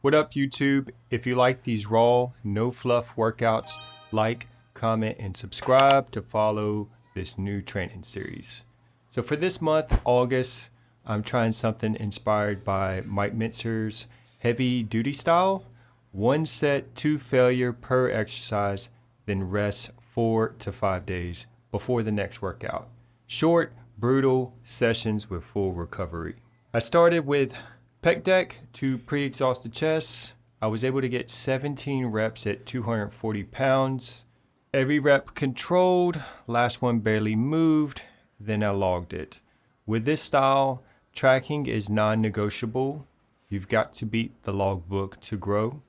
What up, YouTube? If you like these raw, no fluff workouts, like, comment, and subscribe to follow this new training series. So for this month, August, I'm trying something inspired by Mike Mentzer's heavy duty style. 1 set, 2 failure per exercise, then rest 4 to 5 days before the next workout. Short, brutal sessions with full recovery. I started with pec deck to pre-exhaust the chest. I was able to get 17 reps at 240 pounds. Every rep controlled, last one barely moved, then I logged it. With this style, tracking is non-negotiable. You've got to beat the logbook to grow.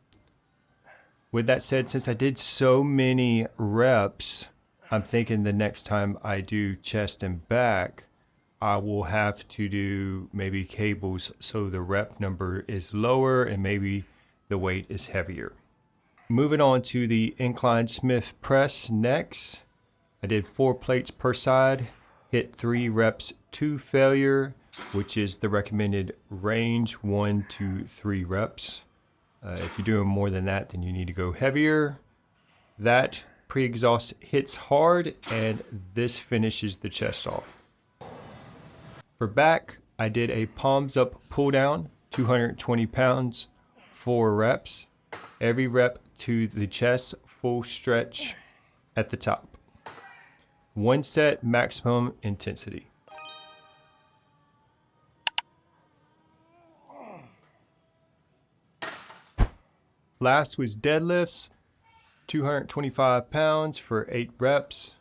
With that said, since I did so many reps, I'm thinking the next time I do chest and back, I will have to do maybe cables so the rep number is lower and maybe the weight is heavier. Moving on to the Incline Smith Press next. I did 4 plates per side, hit 3 reps to failure, which is the recommended range, 1 to 3 reps. If you're doing more than that, then you need to go heavier. That pre-exhaust hits hard, and this finishes the chest off. For back, I did a palms up pull down, 220 pounds, 4 reps. Every rep to the chest, full stretch at the top. 1 set, maximum intensity. Last was deadlifts, 225 pounds for 8 reps.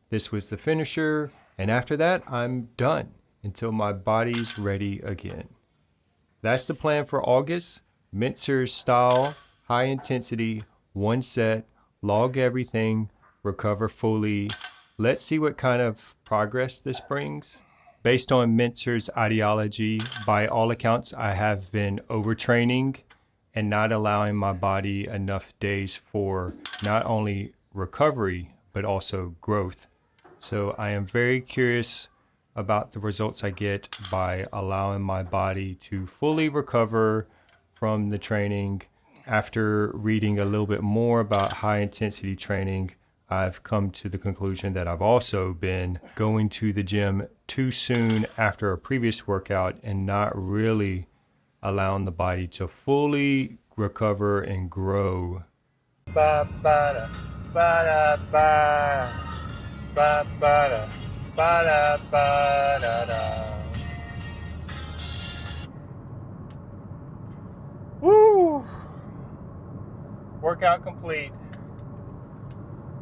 This was the finisher, and after that, I'm done until my body's ready again. That's the plan for August. Mentzer's style, high intensity, 1 set, log everything, recover fully. Let's see what kind of progress this brings. Based on Mentzer's ideology, by all accounts, I have been overtraining and not allowing my body enough days for not only recovery, but also growth. So I am very curious about the results I get by allowing my body to fully recover from the training. After reading a little bit more about high intensity training, I've come to the conclusion that I've also been going to the gym too soon after a previous workout and not really allowing the body to fully recover and grow. Ba, ba, da, ba, da, ba. Ba, ba, da. Ba, da, ba, da, da. Woo! Workout complete.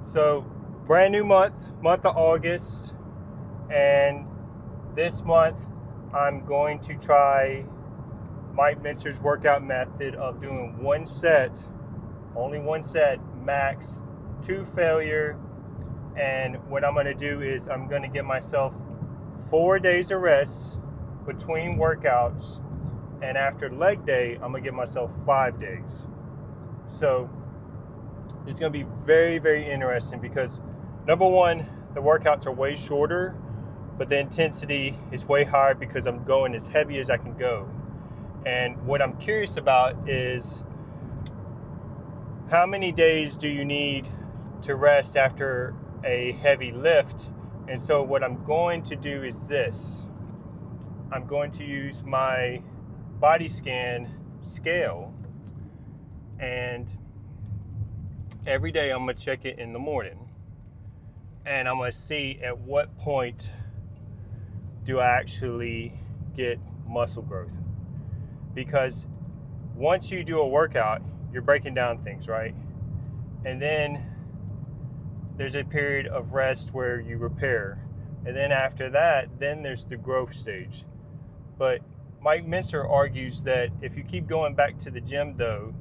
So, brand new month of August, and this month I'm going to try Mike Mentzer's workout method of doing 1 set, only 1 set, max, 2 failure. And what I'm going to do is I'm going to give myself 4 days of rest between workouts. And after leg day, I'm going to give myself 5 days. So it's going to be very, very interesting because number one, the workouts are way shorter, but the intensity is way higher because I'm going as heavy as I can go. And what I'm curious about is how many days do you need to rest after a heavy lift? And so what I'm going to do is this. I'm going to use my body scan scale, and every day I'm going to check it in the morning, and I'm going to see at what point do I actually get muscle growth. Because once you do a workout, you're breaking down things, right? And then there's a period of rest where you repair. And then after that, then there's the growth stage. But Mike Mentzer argues that if you keep going back to the gym though,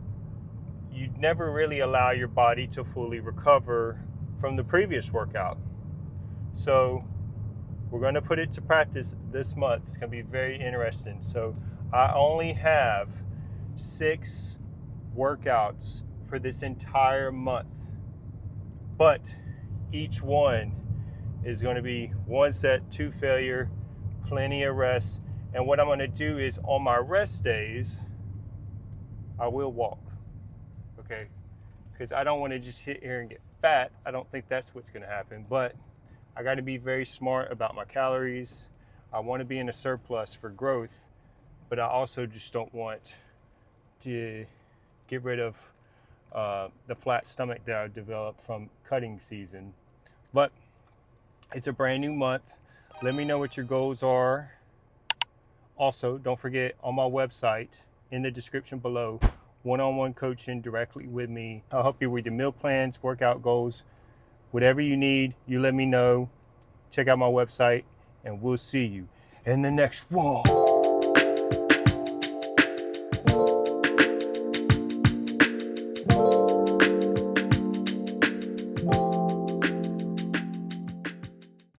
you'd never really allow your body to fully recover from the previous workout. So we're going to put it to practice this month. It's going to be very interesting. So I only have 6 workouts for this entire month, but each one is going to be 1 set, 2 failure, plenty of rest. And what I'm going to do is on my rest days, I will walk, okay? Because I don't want to just sit here and get fat. I don't think that's what's going to happen, but I got to be very smart about my calories. I want to be in a surplus for growth, but I also just don't want to get rid of the flat stomach that I developed from cutting season. But it's a brand new month. Let me know what your goals are. Also, don't forget, on my website, in the description below, one-on-one coaching directly with me. I'll help you with your meal plans, workout goals, whatever you need, you let me know. Check out my website, and we'll see you in the next one.